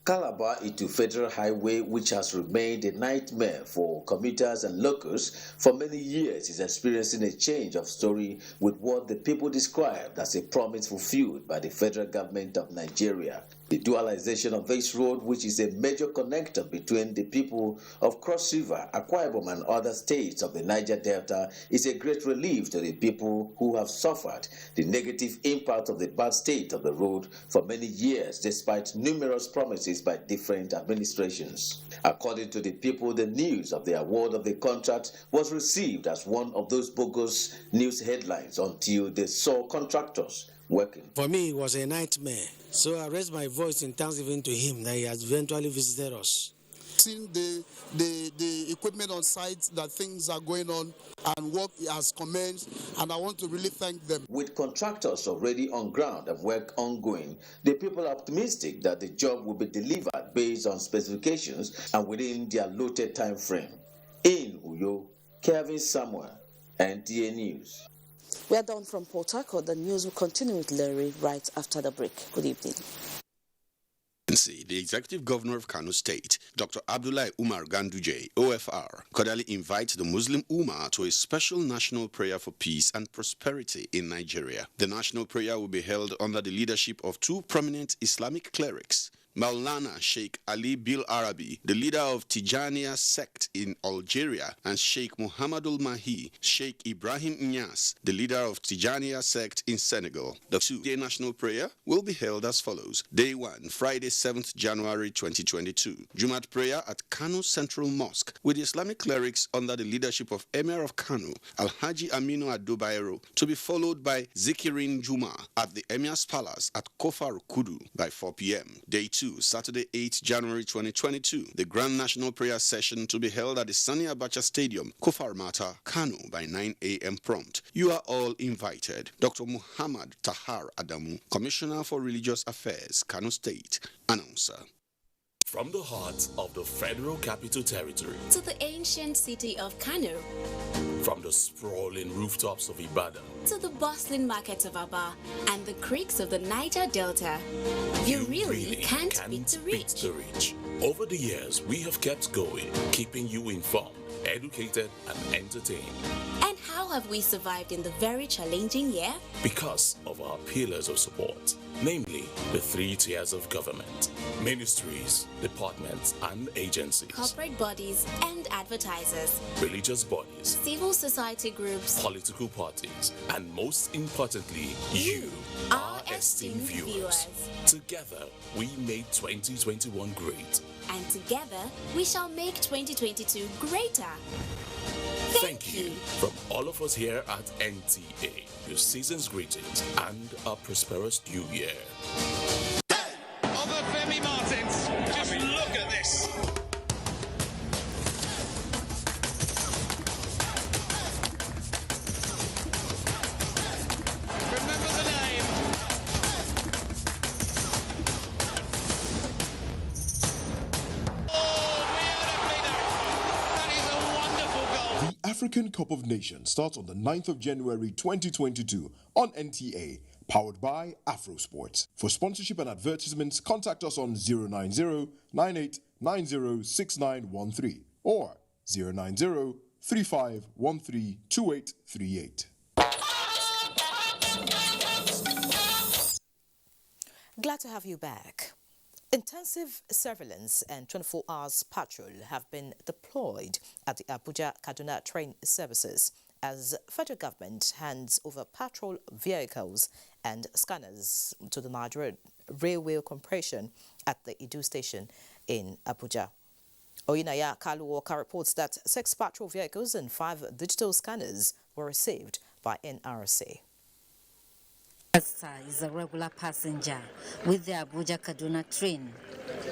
Speaker 24: Calabar-Itu Federal Highway, which has remained a nightmare for commuters and locals for many years, is experiencing a change of story with what the people described as a promise fulfilled by the federal government of Nigeria. The dualization of this road, which is a major connector between the people of Cross River, Akwa Ibom, and other states of the Niger Delta, is a great relief to the people who have suffered the negative impact of the bad state of the road for many years, despite numerous promises by different administrations. According to the people, the news of the award of the contract was received as one of those bogus news headlines until they saw contractors working.
Speaker 26: For me, it was a nightmare. So I raised my voice in thanksgiving to him that he has eventually visited us.
Speaker 27: Seeing the equipment on site, that things are going on and work has commenced, and I want to really thank them.
Speaker 24: With contractors already on ground and work ongoing, the people are optimistic that the job will be delivered based on specifications and within their allotted time frame. In Uyo, Kevin Samuel, NTA News.
Speaker 8: We are done from Port Harcourt. The news will continue with Larry right after the break. Good evening.
Speaker 29: The Executive Governor of Kano State, Dr. Abdullahi Umar Ganduje, OFR, cordially invites the Muslim Ummah to a special national prayer for peace and prosperity in Nigeria. The national prayer will be held under the leadership of two prominent Islamic clerics, Maulana Sheikh Ali Bil Arabi, the leader of Tijaniya sect in Algeria, and Sheikh Muhammadul Mahi, Sheikh Ibrahim Inyas, the leader of Tijaniya sect in Senegal. The two-day national prayer will be held as follows. Day 1, Friday 7th January 2022. Jumat prayer at Kano Central Mosque with the Islamic clerics under the leadership of Emir of Kano, Alhaji Aminu Adobairo, to be followed by Zikirin Juma at the Emir's Palace at Kofar Kudu by 4 p.m. Day 2, Saturday 8th January 2022. The Grand National Prayer Session to be held at the Sani Abacha Stadium, Kofar Mata, Kano by 9 a.m. prompt. You are all invited. Dr. Muhammad Tahar Adamu, Commissioner for Religious Affairs, Kano State, announcer.
Speaker 6: From the heart of the Federal Capital Territory
Speaker 7: to the ancient city of Kano,
Speaker 6: from the sprawling rooftops of Ibadan
Speaker 7: to the bustling markets of Aba and the creeks of the Niger Delta, you really can't beat the reach.
Speaker 6: Over the years, we have kept going, keeping you informed, educated, and entertained.
Speaker 7: And how have we survived in the very challenging year?
Speaker 6: Because of our pillars of support, namely the 3 tiers of government: ministries, departments, and agencies,
Speaker 7: corporate bodies and advertisers,
Speaker 6: religious bodies,
Speaker 7: civil society groups,
Speaker 6: political parties, and most importantly, you, our esteemed viewers. Together, we made 2021 great.
Speaker 7: And together, we shall make 2022 greater.
Speaker 6: Thank you from all of us here at NTA. Your season's greetings and a prosperous new year.
Speaker 9: Other Femi Martins, just look at this. Remember the name.
Speaker 11: The African Cup of Nations starts on the 9th of January 2022 on NTA, powered by AfroSport. For sponsorship and advertisements, contact us on 090-9890-6913 or 090-3513-2838.
Speaker 4: Glad to have you back. Intensive surveillance and 24 hours patrol have been deployed at the Abuja-Kaduna train services as federal government hands over patrol vehicles and scanners to the Nigerian Railway Corporation at the Idu station in Abuja. Oyinaya Kalu-Walker reports that 6 patrol vehicles and 5 digital scanners were received by NRC.
Speaker 12: Esther is a regular passenger with the Abuja-Kaduna train.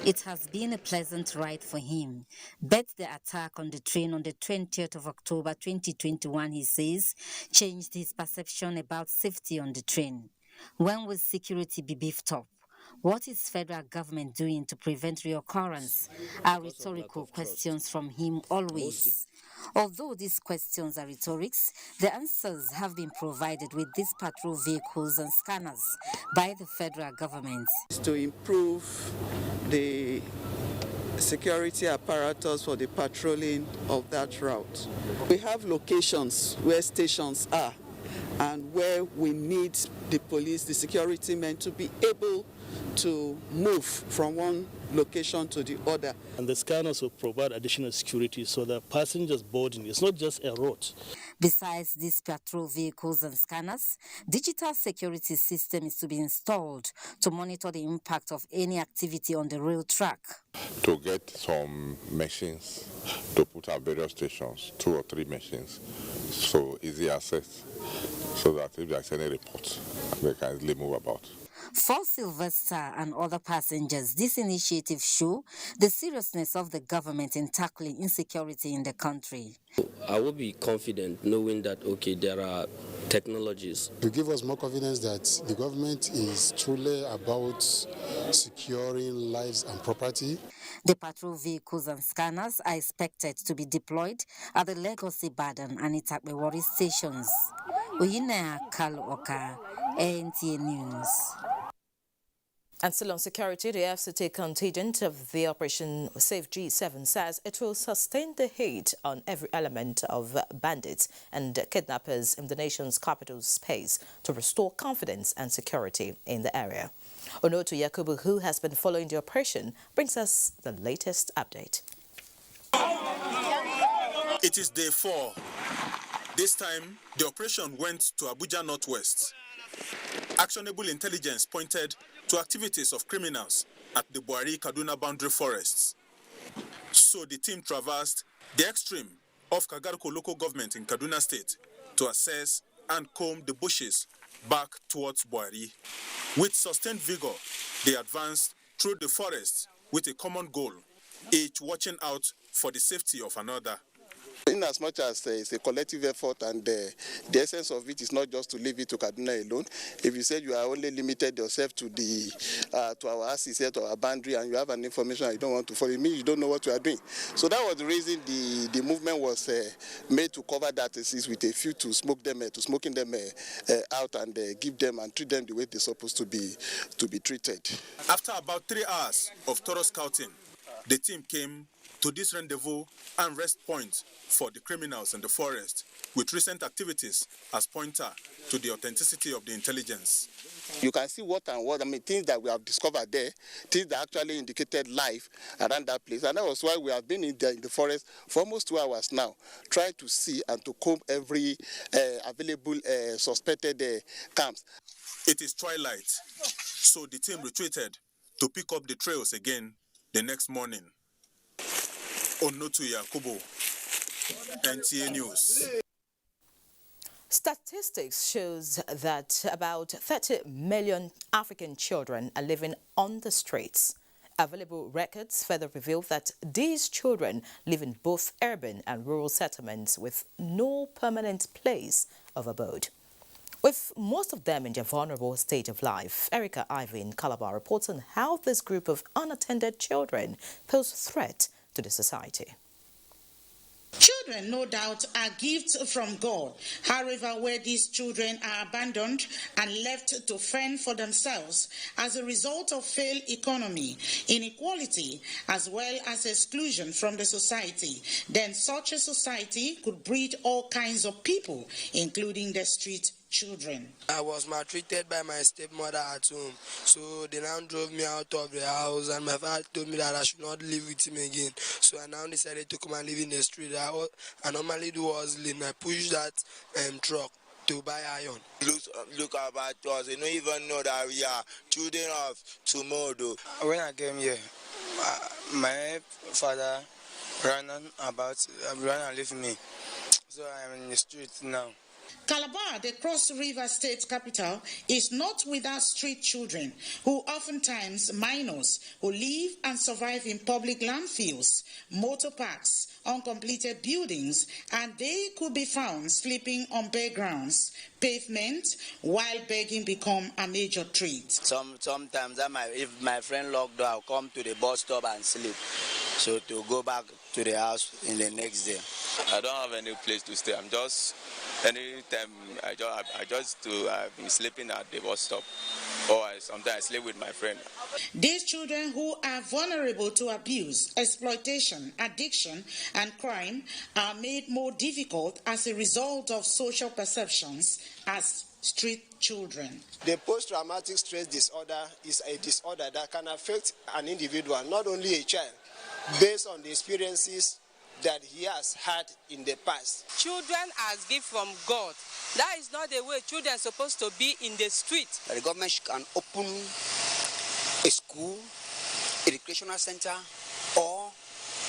Speaker 12: It has been a pleasant ride for him, but the attack on the train on the 20th of October 2021, he says, changed his perception about safety on the train. When will security be beefed up? What is federal government doing to prevent reoccurrence? Are rhetorical questions from him always. Although these questions are rhetorics, the answers have been provided with these patrol vehicles and scanners by the federal government.
Speaker 13: To improve the security apparatus for the patrolling of that route. We have locations where stations are and where we need the police, the security men to be able to move from one location to the other.
Speaker 19: And the scanners will provide additional security so that passengers boarding is not just a route.
Speaker 12: Besides these patrol vehicles and scanners, digital security system is to be installed to monitor the impact of any activity on the rail track.
Speaker 25: To get some machines to put at various stations, 2 or 3 machines, so easy access, so that if there's any report, they can easily move about.
Speaker 12: For Sylvester and other passengers, this initiative shows the seriousness of the government in tackling insecurity in the country.
Speaker 28: I will be confident knowing that, okay, there are technologies.
Speaker 30: To give us more confidence that the government is truly about securing lives and property.
Speaker 12: The patrol vehicles and scanners are expected to be deployed at the Lagos, Ibadan and Itakwewari stations. Oyinaya Kalu-Walker, NTA News.
Speaker 4: And still on security, the FCT contingent of the Operation Safe G7 says it will sustain the hate on every element of bandits and kidnappers in the nation's capital space to restore confidence and security in the area. Onoto Yakubu, who has been following the operation, brings us the latest update.
Speaker 2: It is day 4. This time, the operation went to Abuja Northwest. Actionable intelligence pointed to activities of criminals at the Buhari-Kaduna boundary forests. So the team traversed the extreme of Kagarko local government in Kaduna State to assess and comb the bushes back towards Buhari. With sustained vigor, they advanced through the forest with a common goal, each watching out for the safety of another.
Speaker 27: In as much as it's a collective effort, and the essence of it is not just to leave it to Kaduna alone. If you say you are only limited yourself to to our assets, to our boundary, and you have an information you don't want to follow, it means you don't know what you are doing. So that was the reason the movement was made to cover that assets with a few to smoking them out and give them and treat them the way they're supposed to be treated.
Speaker 2: After about 3 hours of thorough scouting, the team came to this rendezvous and rest point for the criminals in the forest, with recent activities as pointer to the authenticity of the intelligence.
Speaker 27: You can see things that we have discovered there, things that actually indicated life around that place. And that was why we have been in the forest for almost 2 hours now, trying to see and to comb every available suspected camps.
Speaker 2: It is twilight, so the team retreated to pick up the trails again the next morning. Onoto Yakubu, NTA News.
Speaker 4: Statistics shows that about 30 million African children are living on the streets. Available records further reveal that these children live in both urban and rural settlements with no permanent place of abode. With most of them in their vulnerable stage of life, Erica Ivy in Calabar reports on how this group of unattended children pose threat to the society.
Speaker 3: Children, no doubt, are gifts from God. However, where these children are abandoned and left to fend for themselves as a result of failed economy, inequality, as well as exclusion from the society, then such a society could breed all kinds of people, including the street children.
Speaker 5: I was maltreated by my stepmother at home, so they now drove me out of the house, and my father told me that I should not live with him again. So I now decided to come and live in the street. I normally do hustling. I push that truck to buy iron.
Speaker 14: Look about us. They don't even know that we are children of tomorrow.
Speaker 5: When I came here, my father ran and left me. So I'm in the street now.
Speaker 3: Calabar, the Cross River State capital, is not without street children who oftentimes minors who live and survive in public landfills, motor parks, uncompleted buildings, and they could be found sleeping on bare grounds, pavement, while begging become a major treat.
Speaker 14: Sometimes if my friend locked door, I'll come to the bus stop and sleep. So to go back to the house in the next day.
Speaker 15: I don't have any place to stay. I'm just anytime I've been sleeping at the bus stop, or sometimes I sleep with my friend.
Speaker 3: These children who are vulnerable to abuse, exploitation, addiction, and crime are made more difficult as a result of social perceptions as street children.
Speaker 5: The post-traumatic stress disorder is a disorder that can affect an individual, not only a child, based on the experiences that he has had in the past.
Speaker 16: Children as gift from God. That is not the way children are supposed to be in the street.
Speaker 14: The government can open a school, a recreational center, or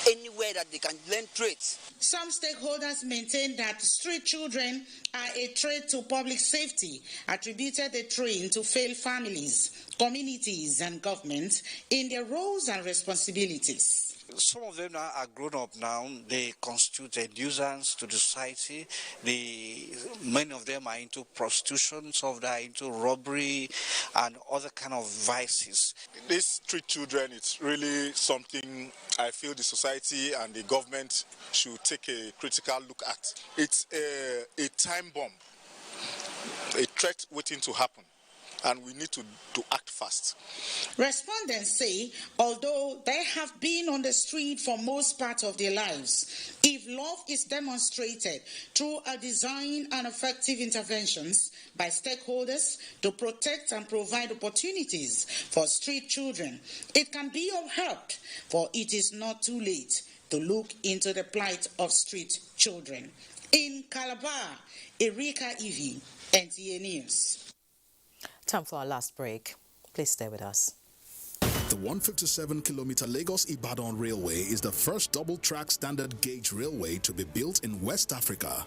Speaker 14: anywhere that they can learn trades.
Speaker 3: Some stakeholders maintain that street children are a threat to public safety, attributed the trend to failed families, communities, and governments in their roles and responsibilities.
Speaker 18: Some of them now are grown up now. They constitute a nuisance to the society. Many of them are into prostitution, some of them are into robbery and other kind of vices.
Speaker 20: These street children, it's really something I feel the society and the government should take a critical look at. It's a time bomb, a threat waiting to happen. and we need to act fast.
Speaker 3: Respondents say, although they have been on the street for most part of their lives, if love is demonstrated through a design and effective interventions by stakeholders to protect and provide opportunities for street children, it can be of help, for it is not too late to look into the plight of street children. In Calabar, Erika Ivy, NTA News.
Speaker 4: Time for our last break. Please stay with us.
Speaker 1: The 157-kilometer Lagos-Ibadan Railway is the first double-track standard gauge railway to be built in West Africa.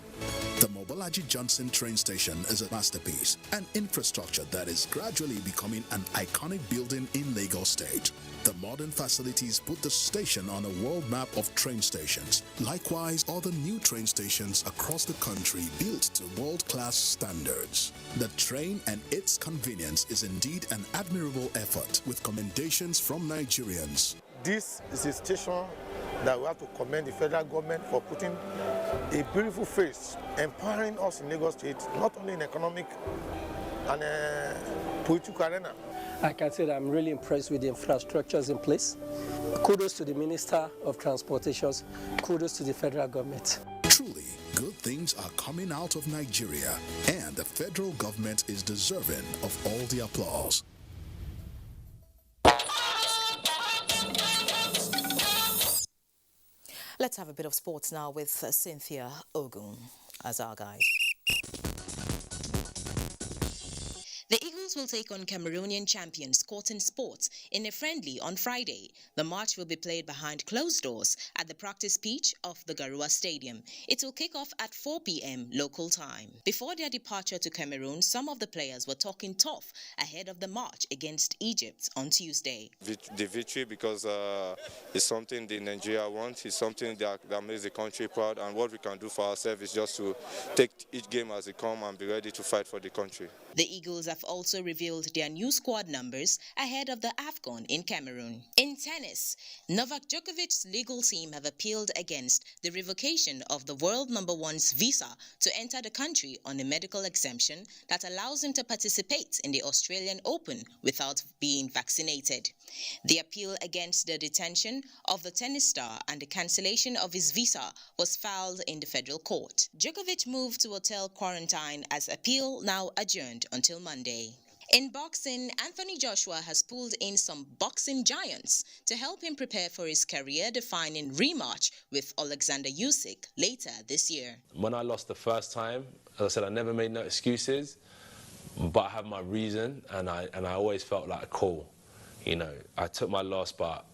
Speaker 1: The Mobolaji Johnson train station is a masterpiece, an infrastructure that is gradually becoming an iconic building in Lagos State. The modern facilities put the station on a world map of train stations. Likewise, other new train stations across the country built to world-class standards. The train and its convenience is indeed an admirable effort, with commendations from Nigerians.
Speaker 8: This is a station that we have to commend the federal government for putting a beautiful face, empowering us in Lagos State, not only in economic and political arena.
Speaker 10: I can say that I'm really impressed with the infrastructures in place. Kudos to the Minister of Transportations. Kudos to the federal government.
Speaker 1: Truly, good things are coming out of Nigeria, and the federal government is deserving of all the applause.
Speaker 4: Let's have a bit of sports now with Cynthia Ogun as our guide.
Speaker 17: The Eagles will take on Cameroonian champions Cotton Sports in a friendly on Friday. The match will be played behind closed doors at the practice pitch of the Garua Stadium. It will kick off at 4 p.m. local time. Before their departure to Cameroon, some of the players were talking tough ahead of the match against Egypt on Tuesday.
Speaker 21: The victory, because it's something the Nigeria wants, it's something that makes the country proud, and what we can do for ourselves is just to take each game as it comes and be ready to fight for the country.
Speaker 17: The Eagles have also revealed their new squad numbers ahead of the AFCON in Cameroon. In tennis, Novak Djokovic's legal team have appealed against the revocation of the world #1's visa to enter the country on a medical exemption that allows him to participate in the Australian Open without being vaccinated. The appeal against the detention of the tennis star and the cancellation of his visa was filed in the federal court. Djokovic moved to hotel quarantine as appeal now adjourned until Monday. In boxing, Anthony Joshua has pulled in some boxing giants to help him prepare for his career-defining rematch with Alexander Usyk later this year.
Speaker 22: When I lost the first time, as I said, I never made no excuses, but I have my reason, and I always felt like, cool, you know, I took my loss, but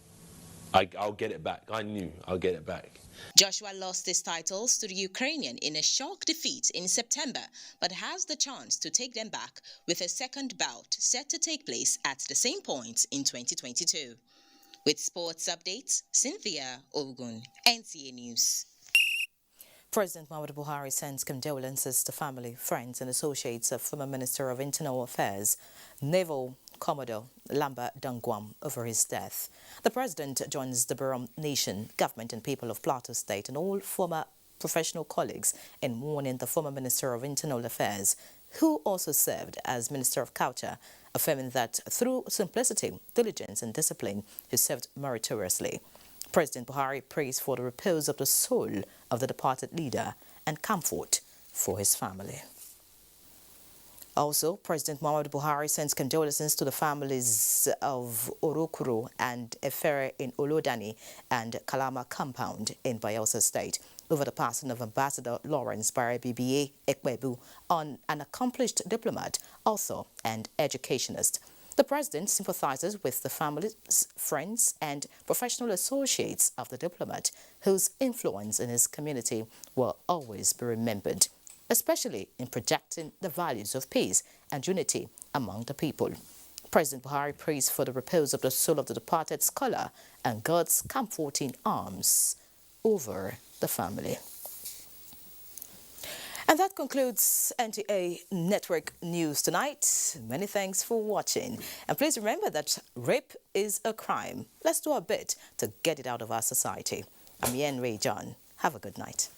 Speaker 22: I'll get it back. I knew I'll get it back.
Speaker 17: Joshua lost his titles to the Ukrainian in a shock defeat in September, but has the chance to take them back with a second bout set to take place at the same point in 2022. With sports updates, Cynthia Ogun, NTA News.
Speaker 4: President Muhammadu Buhari sends condolences to family, friends and associates of former Minister of Internal Affairs, Naval Commodore Lamba Dangwam, over his death. The president joins the Buram Nation, government and people of Plateau State and all former professional colleagues in mourning the former Minister of Internal Affairs, who also served as Minister of Culture, affirming that through simplicity, diligence and discipline, he served meritoriously. President Buhari prays for the repose of the soul of the departed leader and comfort for his family. Also, President Muhammadu Buhari sends condolences to the families of Orokuro and Efere in Olodani and Kalama Compound in Bayelsa State over the passing of Ambassador Lawrence Barre-BBA Ekwebu, an accomplished diplomat, author and educationist. The president sympathizes with the families, friends and professional associates of the diplomat whose influence in his community will always be remembered, especially in projecting the values of peace and unity among the people. President Buhari prays for the repose of the soul of the departed scholar and God's comforting arms over the family. And that concludes NTA Network News tonight. Many thanks for watching. And please remember that rape is a crime. Let's do our bit to get it out of our society. I'm Yen Ray John. Have a good night.